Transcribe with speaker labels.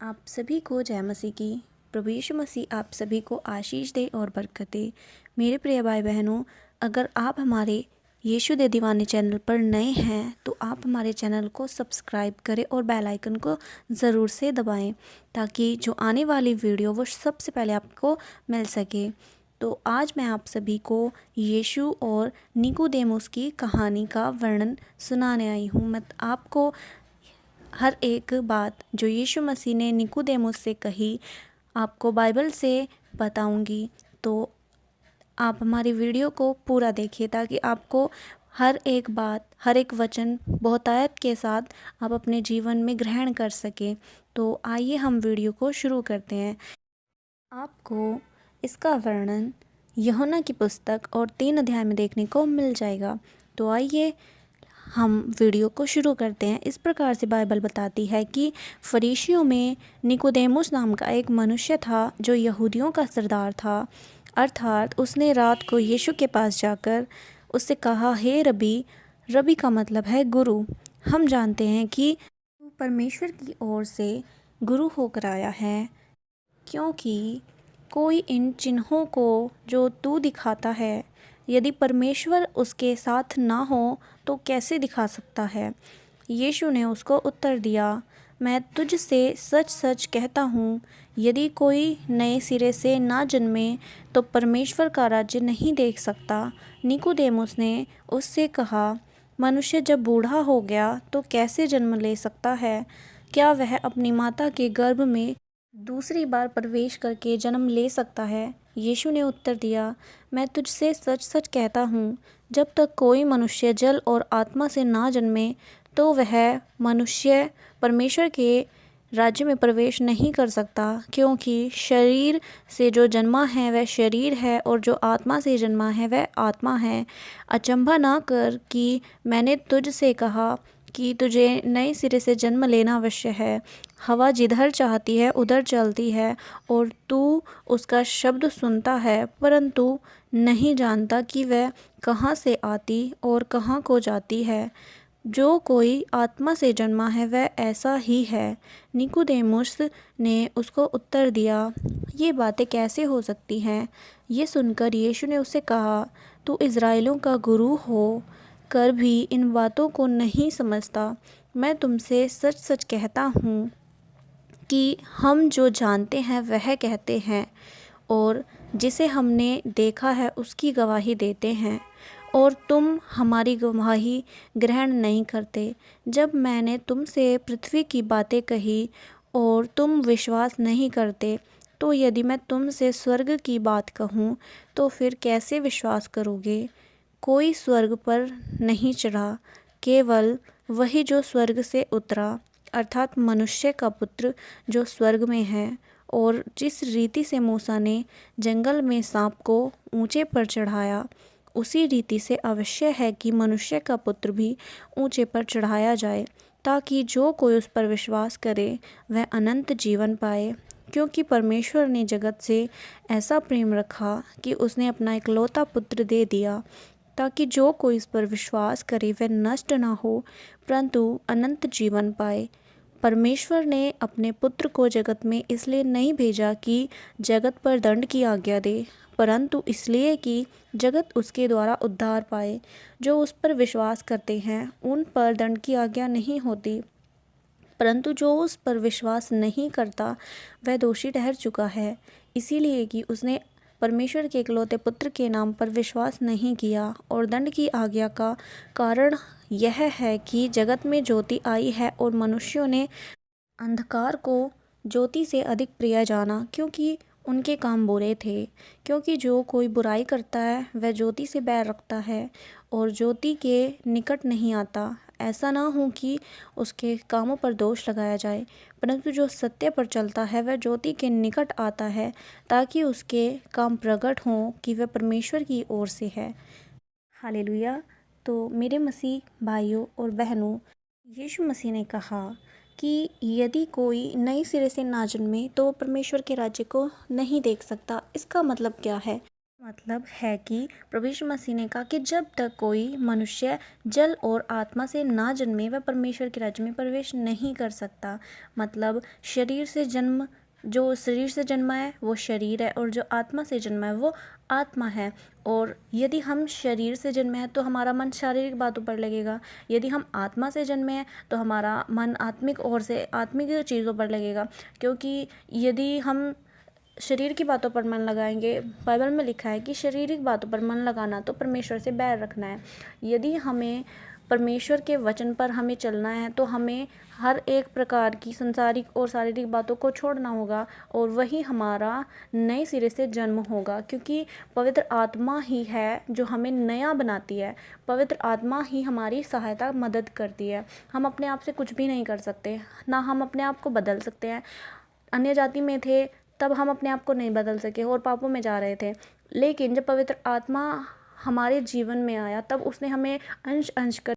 Speaker 1: आप सभी को जय मसीह की। प्रभु यीशु मसीह आप सभी को आशीष दे और बरकत दे। मेरे प्रिय भाई बहनों, अगर आप हमारे यीशु दे दीवाने चैनल पर नए हैं तो आप हमारे चैनल को सब्सक्राइब करें और बेल आइकन को ज़रूर से दबाएं ताकि जो आने वाली वीडियो वो सबसे पहले आपको मिल सके। तो आज मैं आप सभी को यीशु और निकोदेमुस की कहानी का वर्णन सुनाने आई हूँ। मैं आपको हर एक बात जो यीशु मसीह ने निकोदेमुस से कही आपको बाइबल से बताऊंगी। तो आप हमारी वीडियो को पूरा देखिए ताकि आपको हर एक बात, हर एक वचन बहुतायत के साथ आप अपने जीवन में ग्रहण कर सकें। तो आइए हम वीडियो को शुरू करते हैं। आपको इसका वर्णन यूहन्ना की पुस्तक और 3 अध्याय में देखने को मिल जाएगा। तो आइए हम वीडियो को शुरू करते हैं। इस प्रकार से बाइबल बताती है कि फरीसियों में निकोदेमुस नाम का एक मनुष्य था जो यहूदियों का सरदार था। अर्थात उसने रात को यीशु के पास जाकर उससे कहा, हे रबी। रबी का मतलब है गुरु। हम जानते हैं कि तू परमेश्वर की ओर से गुरु होकर आया है, क्योंकि कोई इन चिन्हों को जो तू दिखाता है, यदि परमेश्वर उसके साथ ना हो तो कैसे दिखा सकता है। यीशु ने उसको उत्तर दिया, मैं तुझसे सच सच कहता हूँ, यदि कोई नए सिरे से ना जन्मे तो परमेश्वर का राज्य नहीं देख सकता। निकोदेमुस ने उससे कहा, मनुष्य जब बूढ़ा हो गया तो कैसे जन्म ले सकता है? क्या वह अपनी माता के गर्भ में दूसरी बार प्रवेश करके जन्म ले सकता है? यीशु ने उत्तर दिया, मैं तुझसे सच सच कहता हूँ, जब तक कोई मनुष्य जल और आत्मा से ना जन्मे तो वह मनुष्य परमेश्वर के राज्य में प्रवेश नहीं कर सकता। क्योंकि शरीर से जो जन्मा है वह शरीर है और जो आत्मा से जन्मा है वह आत्मा है। अचंभा ना कर कि मैंने तुझसे कहा कि तुझे नए सिरे से जन्म लेना अवश्य है। हवा जिधर चाहती है उधर चलती है और तू उसका शब्द सुनता है, परंतु नहीं जानता कि वह कहाँ से आती और कहाँ को जाती है। जो कोई आत्मा से जन्मा है वह ऐसा ही है। निकोदेमुस ने उसको उत्तर दिया, ये बातें कैसे हो सकती हैं? ये सुनकर यीशु ने उससे कहा, तू इज़राइलों का गुरु हो कर भी इन बातों को नहीं समझता। मैं तुमसे सच सच कहता हूँ कि हम जो जानते हैं वह कहते हैं और जिसे हमने देखा है उसकी गवाही देते हैं, और तुम हमारी गवाही ग्रहण नहीं करते। जब मैंने तुमसे पृथ्वी की बातें कही और तुम विश्वास नहीं करते, तो यदि मैं तुमसे स्वर्ग की बात कहूँ तो फिर कैसे विश्वास करोगे? कोई स्वर्ग पर नहीं चढ़ा, केवल वही जो स्वर्ग से उतरा, अर्थात मनुष्य का पुत्र जो स्वर्ग में है। और जिस रीति से मूसा ने जंगल में सांप को ऊंचे पर चढ़ाया, उसी रीति से अवश्य है कि मनुष्य का पुत्र भी ऊंचे पर चढ़ाया जाए, ताकि जो कोई उस पर विश्वास करे वह अनंत जीवन पाए। क्योंकि परमेश्वर ने जगत से ऐसा प्रेम रखा कि उसने अपना इकलौता पुत्र दे दिया, ताकि जो कोई इस पर विश्वास करे वह नष्ट ना हो परंतु अनंत जीवन पाए। परमेश्वर ने अपने पुत्र को जगत में इसलिए नहीं भेजा कि जगत पर दंड की आज्ञा दे, परंतु इसलिए कि जगत उसके द्वारा उद्धार पाए। जो उस पर विश्वास करते हैं उन पर दंड की आज्ञा नहीं होती, परंतु जो उस पर विश्वास नहीं करता वह दोषी ठहर चुका है, इसीलिए कि उसने परमेश्वर के इकलौते पुत्र के नाम पर विश्वास नहीं किया। और दंड की आज्ञा का कारण यह है कि जगत में ज्योति आई है और मनुष्यों ने अंधकार को ज्योति से अधिक प्रिय जाना, क्योंकि उनके काम बुरे थे। क्योंकि जो कोई बुराई करता है वह ज्योति से बैर रखता है और ज्योति के निकट नहीं आता, ऐसा ना हो कि उसके कामों पर दोष लगाया जाए। परंतु जो सत्य पर चलता है वह ज्योति के निकट आता है, ताकि उसके काम प्रकट हों कि वह परमेश्वर की ओर से है। हालेलुया। तो मेरे मसीह भाइयों और बहनों, यीशु मसीह ने कहा कि यदि कोई नए सिरे से ना जन्मे तो परमेश्वर के राज्य को नहीं देख सकता। इसका मतलब क्या है? मतलब है कि प्रभु यीशु मसीह ने कहा कि जब तक कोई मनुष्य जल और आत्मा से ना जन्मे वह परमेश्वर के राज्य में प्रवेश नहीं कर सकता। मतलब जो शरीर से जन्मा है वो शरीर है, और जो आत्मा से जन्मा है वो आत्मा है। और यदि हम शरीर से जन्मे हैं तो हमारा मन शारीरिक बातों पर लगेगा, यदि हम आत्मा से जन्मे हैं तो हमारा मन आत्मिक चीज़ों पर लगेगा। क्योंकि यदि हम शरीर की बातों पर मन लगाएंगे, बाइबल में लिखा है कि शारीरिक बातों पर मन लगाना तो परमेश्वर से बैर रखना है। यदि हमें परमेश्वर के वचन पर हमें चलना है तो हमें हर एक प्रकार की संसारिक और शारीरिक बातों को छोड़ना होगा, और वही हमारा नए सिरे से जन्म होगा। क्योंकि पवित्र आत्मा ही है जो हमें नया बनाती है, पवित्र आत्मा ही हमारी सहायता मदद करती है। हम अपने आप से कुछ भी नहीं कर सकते, ना हम अपने आप को बदल सकते हैं। अन्य जाति में थे तब हम अपने आप को नहीं बदल सके और पापों में जा रहे थे, लेकिन जब पवित्र आत्मा हमारे जीवन में आया तब उसने हमें अंश अंश कर